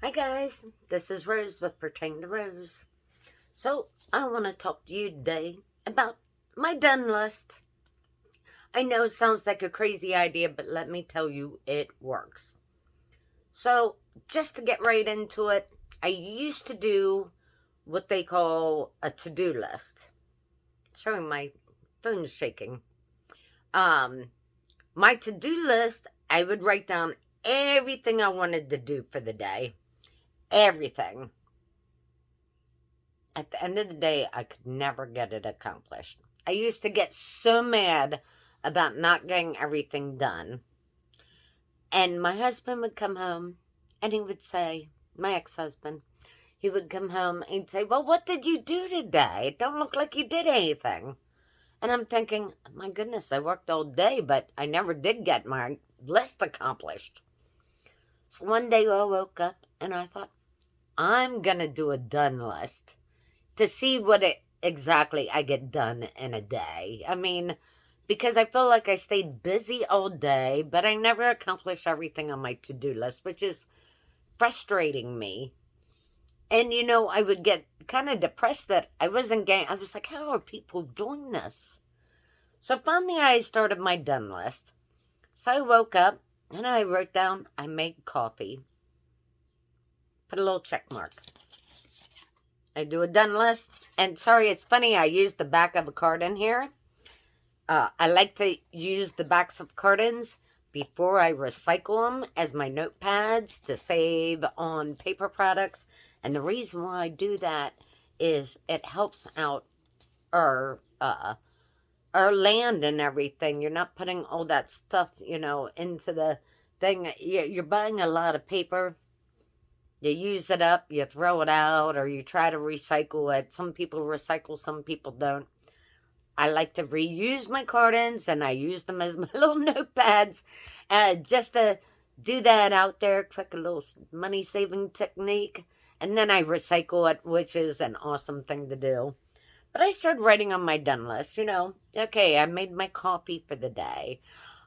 Hi guys, this is Rose with Pertain to Rose. So, I want to talk to you today about my done list. I know it sounds like a crazy idea, but let me tell you, it works. So, just to get right into it, I used to do what they call a to-do list. Sorry, my phone's shaking. Um, my to-do list, I would write down everything I wanted to do for the day. Everything. At the end of the day, I could never get it accomplished. I used to get so mad about not getting everything done. And my husband would come home and he would say, my ex-husband, he would come home and he'd say, well, what did you do today? It don't look like you did anything. And I'm thinking, my goodness, I worked all day, but I never did get my list accomplished. So one day I woke up and I thought, I'm going to do a done list to see what exactly I get done in a day. I mean, because I feel like I stayed busy all day, but I never accomplished everything on my to-do list, which is frustrating me. And, I would get kind of depressed that I wasn't getting, I was like, how are people doing this? So finally I started my done list. So I woke up and I wrote down, I made coffee. Put a little check mark. I do a done list. And sorry, it's funny, I used the back of a card in here. I like to use the backs of cartons before I recycle them as my notepads to save on paper products. And the reason why I do that is it helps out our land and everything. You're not putting all that stuff, into the thing. You're buying a lot of paper. You use it up, you throw it out, or you try to recycle it. Some people recycle, some people don't. I like to reuse my cartons, and I use them as my little notepads, just to do that out there, quick little money-saving technique. And then I recycle it, which is an awesome thing to do. But I started writing on my done list, Okay, I made my coffee for the day.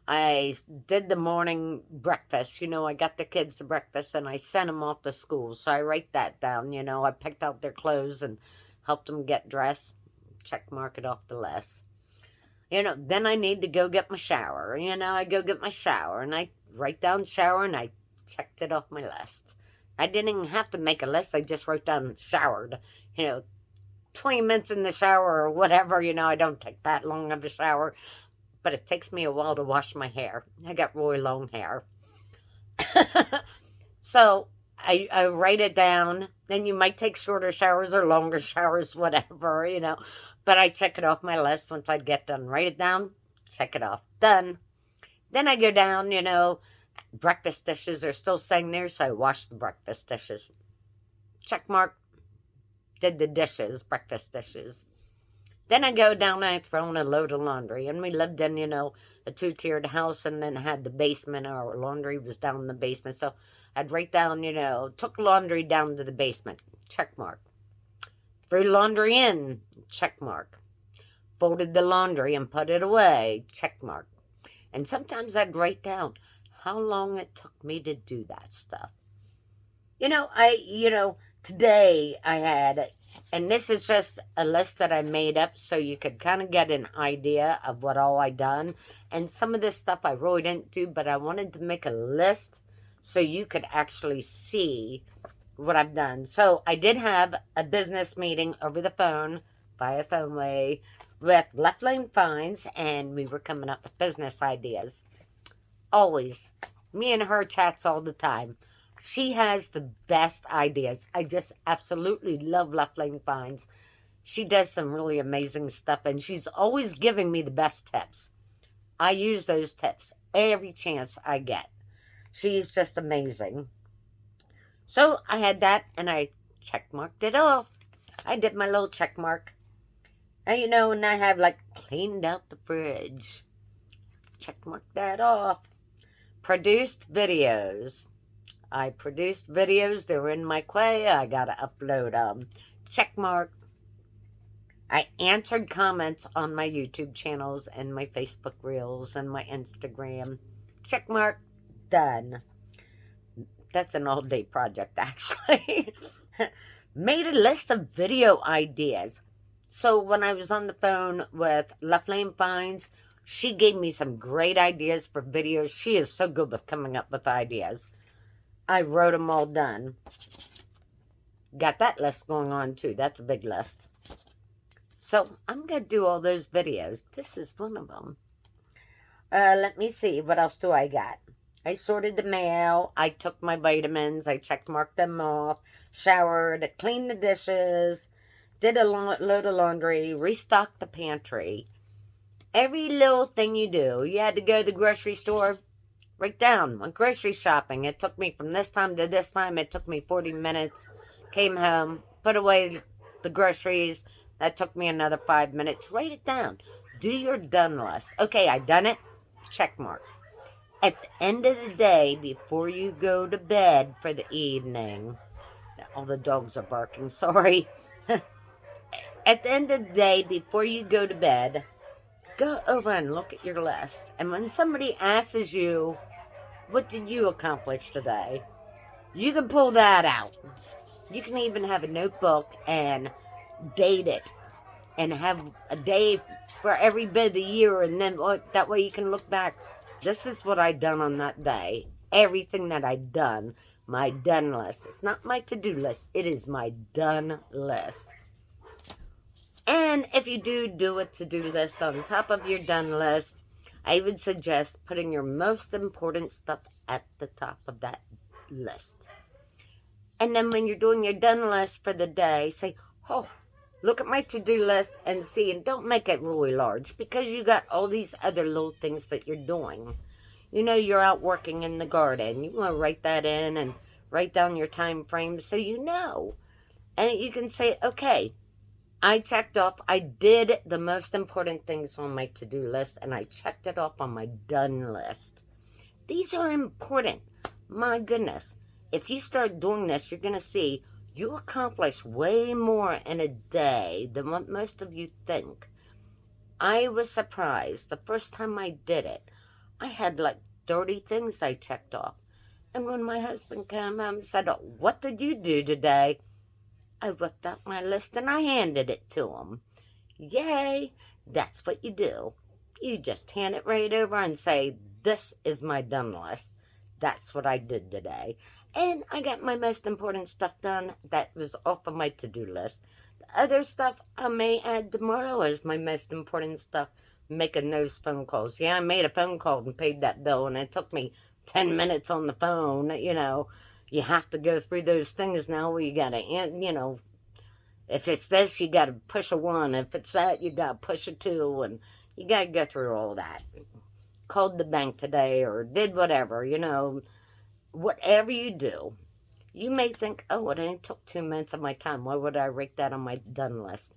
I did the morning breakfast. I got the kids the breakfast and I sent them off to school. So I write that down. I picked out their clothes and helped them get dressed. Check mark it off the list. Then I need to go get my shower. I go get my shower and I write down shower and I checked it off my list. I didn't even have to make a list. I just wrote down showered. 20 minutes in the shower or whatever. I don't take that long of a shower. But it takes me a while to wash my hair. I got really long hair. So I write it down. Then you might take shorter showers or longer showers, whatever, But I check it off my list once I get done. Write it down, check it off. Done. Then I go down, breakfast dishes are still sitting there, so I wash the breakfast dishes. Check mark. Did the dishes, breakfast dishes. Then I go down and I throw in a load of laundry. And we lived in, a two-tiered house and then had the basement. Our laundry was down in the basement. So I'd write down, took laundry down to the basement. Check mark. Threw laundry in. Check mark. Folded the laundry and put it away. Check mark. And sometimes I'd write down how long it took me to do that stuff. Today I had, and this is just a list that I made up so you could kind of get an idea of what all I done. And some of this stuff I really didn't do, but I wanted to make a list so you could actually see what I've done. So I did have a business meeting over the phone, via phone way, with Left Lane Finds, and we were coming up with business ideas. Always. Me and her chats all the time. She has the best ideas. I just absolutely love Left Lane Finds. She does some really amazing stuff, and she's always giving me the best tips. I use those tips every chance I get. She's just amazing. So I had that, and I checkmarked it off. I did my little check mark. And, and I have, cleaned out the fridge. Checkmarked that off. Produced videos. I produced videos. They were in my queue. I got to upload them. Check mark. I answered comments on my YouTube channels and my Facebook Reels and my Instagram. Check mark. Done. That's an all-day project, actually. Made a list of video ideas. So when I was on the phone with La Flame Finds, she gave me some great ideas for videos. She is so good with coming up with ideas. I wrote them all done. Got that list going on too. That's a big list. So I'm going to do all those videos. This is one of them. Let me see. What else do I got? I sorted the mail. I took my vitamins. I checkmarked them off. Showered. Cleaned the dishes. Did a load of laundry. Restocked the pantry. Every little thing you do. You had to go to the grocery store. Write down. Went grocery shopping. It took me from this time to this time. It took me 40 minutes. Came home. Put away the groceries. That took me another 5 minutes. Write it down. Do your done list. Okay, I done it. Check mark. At the end of the day, before you go to bed for the evening, all the dogs are barking, sorry. At the end of the day, before you go to bed, go over and look at your list. And when somebody asks you, what did you accomplish today? You can pull that out. You can even have a notebook and date it. And have a day for every bit of the year. And then that way you can look back. This is what I done on that day. Everything that I done. My done list. It's not my to-do list. It is my done list. And if you do a to-do list on top of your done list, I would suggest putting your most important stuff at the top of that list. And then when you're doing your done list for the day, say, oh, look at my to-do list and see, and don't make it really large because you got all these other little things that you're doing. You know, you're out working in the garden. You want to write that in and write down your time frame so you know. And you can say, okay, I checked off. I did the most important things on my to-do list and I checked it off on my done list. These are important. My goodness. If you start doing this, you're going to see you accomplish way more in a day than what most of you think. I was surprised. The first time I did it, I had like 30 things I checked off. And when my husband came home and said, oh, what did you do today? I whipped out my list and I handed it to him. Yay! That's what you do. You just hand it right over and say, this is my done list. That's what I did today. And I got my most important stuff done. That was off of my to-do list. The other stuff I may add tomorrow as my most important stuff. Making those phone calls. Yeah, I made a phone call and paid that bill. And it took me 10 minutes on the phone. You know, you have to go through those things now where you got to, you know, if it's this, you got to push a 1. If it's that, you got to push a 2. And you got to go through all that. Called the bank today or did whatever, you know. Whatever you do, you may think, oh, it only took 2 minutes of my time. Why would I write that on my done list?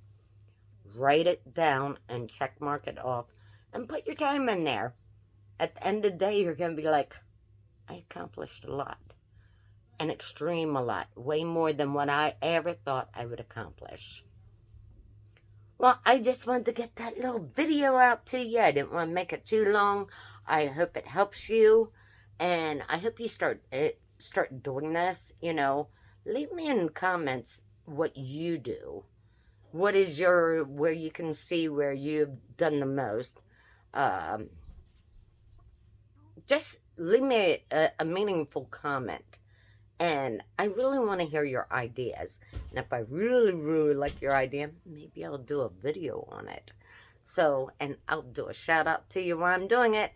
Write it down and check mark it off and put your time in there. At the end of the day, you're going to be like, I accomplished a lot. An extreme a lot. Way more than what I ever thought I would accomplish. Well, I just wanted to get that little video out to you. I didn't want to make it too long. I hope it helps you. And I hope you start doing this, you know. Leave me in the comments what you do. What is where you can see where you've done the most. Just leave me a meaningful comment. And I really want to hear your ideas. And if I really, really like your idea, maybe I'll do a video on it. So, and I'll do a shout out to you while I'm doing it.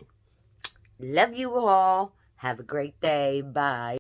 Love you all. Have a great day. Bye.